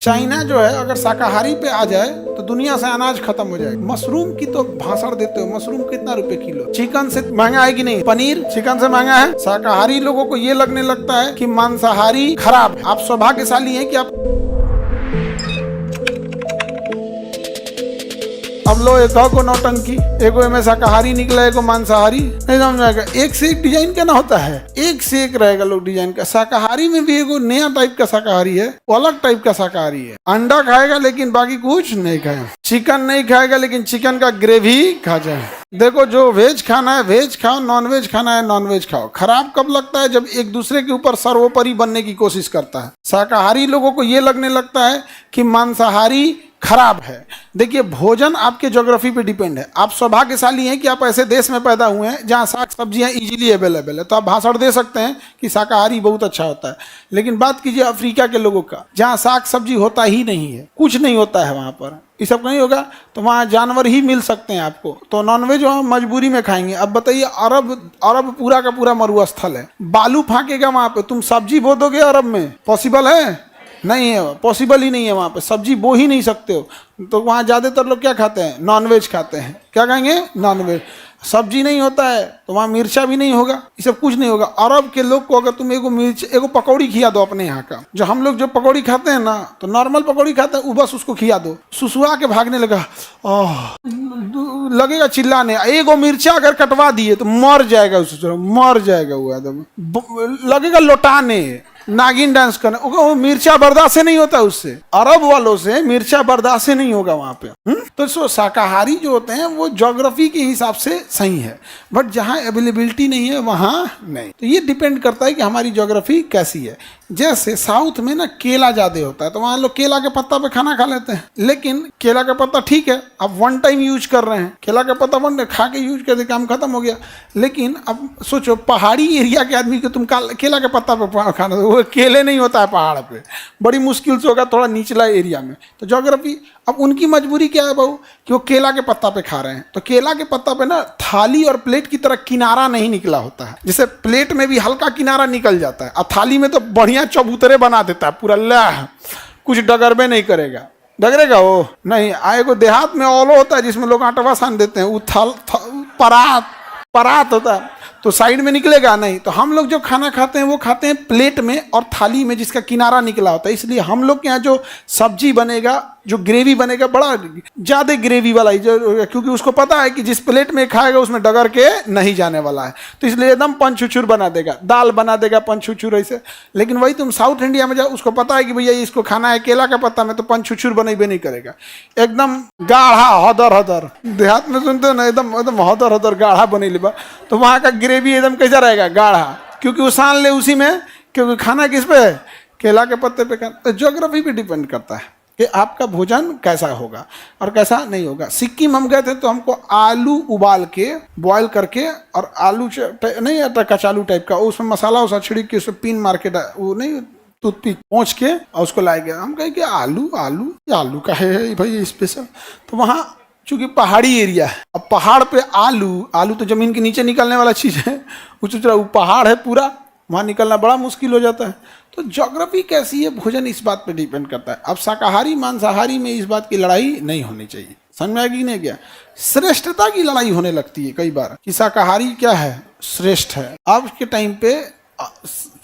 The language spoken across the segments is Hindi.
चाइना जो है अगर शाकाहारी पे आ जाए तो दुनिया से अनाज खत्म हो जाएगा। मशरूम की तो भाषण देते हो, मशरूम कितना रुपए किलो? चिकन से महंगा है कि नहीं? पनीर चिकन से महंगा है। शाकाहारी लोगों को ये लगने लगता है कि मांसाहारी खराब है। आप सौभाग्यशाली हैं कि आप अब लो एक को नौटंकी, एगो में शाकाहारी निकला, एगो मांसाहारी, नहीं समझ आएगा। एक से एक डिजाइन का ना होता है, एक से एक रहेगा लोग डिजाइन का। शाकाहारी में भी एगो नया टाइप का शाकाहारी है, वो अलग टाइप का शाकाहारी है। अंडा खाएगा लेकिन बाकी कुछ नहीं खाएगा। चिकन नहीं खाएगा लेकिन चिकन का ग्रेवी खा जाए। देखो, जो वेज खाना है वेज खाओ, नॉन वेज खाना है नॉन वेज खाओ। खराब कब लगता है? जब एक दूसरे के ऊपर सर्वोपरि बनने की कोशिश करता है। शाकाहारी लोगों को ये लगने लगता है कि मांसाहारी खराब है। देखिए, भोजन आपके ज्योग्राफी पे डिपेंड है। आप सौभाग्यशाली हैं कि आप ऐसे देश में पैदा हुए हैं जहाँ साग सब्जियाँ इजीली अवेलेबल है, तो आप भाषण दे सकते हैं कि शाकाहारी बहुत अच्छा होता है। लेकिन बात कीजिए अफ्रीका के लोगों का, जहाँ साग सब्जी होता ही नहीं है, कुछ नहीं होता है वहाँ पर, ये सब नहीं होगा, तो वहाँ जानवर ही मिल सकते हैं आपको, तो नॉनवेज वहाँ मजबूरी में खाएंगे। अब बताइए, अरब पूरा का पूरा मरुस्थल है, बालू फाकेगा वहाँ पे, तुम सब्जी बो दोगे अरब में? पॉसिबल है? नहीं है, पॉसिबल ही नहीं है। वहाँ पे सब्जी बो ही नहीं सकते हो। तो वहाँ ज़्यादातर लोग क्या खाते हैं? नॉनवेज खाते हैं। क्या खाएंगे? नॉनवेज। सब्जी नहीं होता है तो वहाँ मिर्चा भी नहीं होगा, ये सब कुछ नहीं होगा। अरब के लोग को अगर तुम एगो पकौड़ी खिला दो अपने यहाँ का, जो हम लोग जो पकौड़ी खाते हैं ना, तो नॉर्मल पकौड़ी खाते हैं, वो बस उसको खिला दो, सुसुआ के भागने लगा, लगेगा चिल्लाने। एगो मिर्चा अगर कटवा दिए तो मर जाएगा, मर जाएगा वो एकदम, लगेगा लौटाने, नागिन डांस करना। वो मिर्चा बर्दाश्त नहीं होता उससे, अरब वालों से मिर्चा बर्दाश्त नहीं होगा वहां पे। तो शाकाहारी जो होते हैं वो ज्योग्राफी के हिसाब से सही है, बट जहाँ अवेलेबिलिटी नहीं है वहाँ नहीं। तो ये डिपेंड करता है कि हमारी ज्योग्राफी कैसी है। जैसे साउथ में ना केला ज्यादा होता है, तो वहाँ लोग केला के पत्ता पे खाना खा लेते हैं। लेकिन केला का पत्ता ठीक है, आप वन टाइम यूज कर रहे हैं, केला का पत्ता वन खा के यूज कर दे, काम खत्म हो गया। लेकिन अब सोचो, पहाड़ी एरिया के आदमी को तुम केला के पत्ता पे खाना, वो केले नहीं होता है पहाड़ पे, बड़ी मुश्किल से होगा थोड़ा निचला एरिया में। तो ज्योग्राफी, अब उनकी मजबूरी क्या है बहू, कि वो केला के पत्ता पे खा रहे हैं। तो केला के पत्ता पे ना थाली और प्लेट की तरह किनारा नहीं निकला होता है। जैसे प्लेट में भी हल्का किनारा निकल जाता है, और थाली में तो बढ़िया चबूतरे बना देता है पूरा, लाह कुछ डगरबे नहीं करेगा। डगरेगा वो नहीं। आएगो देहात में औलो होता है जिसमें लोग आटवा सान देते हैं, वो परात होता है, तो साइड में निकलेगा नहीं। तो हम लोग जो खाना खाते हैं वो खाते हैं प्लेट में और थाली में जिसका किनारा निकला होता है। इसलिए हम लोग के यहाँ जो सब्जी बनेगा, जो ग्रेवी बनेगा, बड़ा ज़्यादा ग्रेवी वाला ही, क्योंकि उसको पता है कि जिस प्लेट में खाएगा उसमें डगर के नहीं जाने वाला है, तो इसलिए एकदम पंचुचुर बना देगा, दाल बना देगा पंचुचुर ऐसे। लेकिन वही तुम साउथ इंडिया में जाओ, उसको पता है कि भैया इसको खाना है केला का पत्ता में, तो पंचुचुर बनेबे नहीं करेगा, एकदम गाढ़ा हदर। देहात में सुनते हो ना, एकदम हदर गाढ़ा बने लेबा, तो वहाँ का ग्रेवी एकदम कैसा रहेगा? गाढ़ा, क्योंकि वो सान ले उसी में, क्योंकि खाना किस पे है? केला के पत्ते पे खाना। तो ज्योग्राफी पे डिपेंड करता है कि आपका भोजन कैसा होगा और कैसा नहीं होगा। सिक्किम हम गए थे तो हमको आलू उबाल के, बॉयल करके, और आलू नहीं आता कचालू टाइप का, उसमें मसाला उसा छिड़क के उसमें पिन मार के, वो नहीं टूथपिक पहुँच के, और उसको लाए गया। हम कहे कि आलू का है भाई स्पेशल। तो वहाँ चूंकि पहाड़ी एरिया है, अब पहाड़ पे आलू तो जमीन के नीचे निकलने वाला चीज़ है, वो पहाड़ है पूरा, वहाँ निकलना बड़ा मुश्किल हो जाता है। तो ज्योग्राफी कैसी है, भोजन इस बात पे डिपेंड करता है। अब शाकाहारी मांसाहारी में इस बात की लड़ाई नहीं होनी चाहिए, समझ में आएगी नहीं? क्या श्रेष्ठता की लड़ाई होने लगती है कई बार कि शाकाहारी क्या है, श्रेष्ठ है। अब के टाइम पे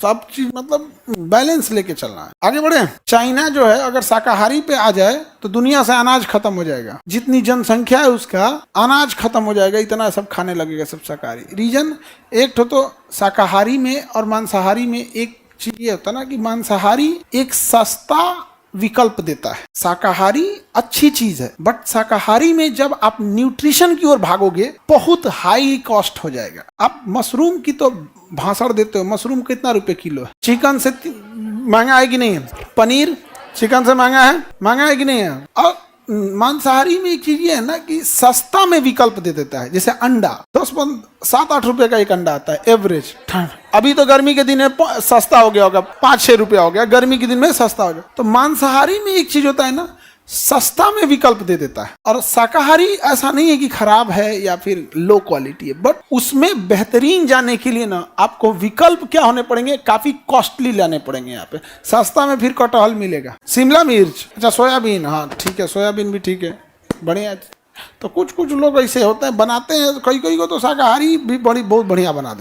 सब चीज मतलब बैलेंस लेके चलना है, आगे बढ़े। चाइना जो है अगर शाकाहारी पे आ जाए तो दुनिया से अनाज खत्म हो जाएगा। जितनी जनसंख्या है उसका अनाज खत्म हो जाएगा, इतना सब खाने लगेगा सब शाकाहारी। रीजन एक तो शाकाहारी में और मांसाहारी में एक चीज ये होता ना कि मांसाहारी एक सस्ता विकल्प देता है, शाकाहारी अच्छी चीज है, बट शाकाहारी में जब आप न्यूट्रिशन की ओर भागोगे बहुत हाई कॉस्ट हो जाएगा। आप मशरूम की तो भाषण देते हो, मशरूम कितना रुपए किलो है? चिकन से महंगा है कि नहीं है? पनीर चिकन से महंगा है कि नहीं है? और मांसाहारी में एक चीज ये है ना कि सस्ता में विकल्प दे देता है। जैसे अंडा 7-8 रुपए का एक अंडा आता है एवरेज। अभी तो गर्मी के दिन में सस्ता हो गया होगा, 5-6 रुपया हो गया, गर्मी के दिन में सस्ता हो गया। तो मांसाहारी में एक चीज होता है ना सस्ता में विकल्प दे देता है। और शाकाहारी ऐसा नहीं है कि खराब है या फिर लो क्वालिटी है, बट उसमें बेहतरीन जाने के लिए ना आपको विकल्प क्या होने पड़ेंगे, काफी कॉस्टली लाने पड़ेंगे। यहाँ पे सस्ता में फिर कटहल मिलेगा, शिमला मिर्च, अच्छा सोयाबीन, हाँ ठीक है सोयाबीन भी ठीक है, बढ़िया। तो कुछ कुछ लोग ऐसे होते हैं बनाते हैं, कई कई को तो शाकाहारी भी बहुत बढ़िया बना देते हैं।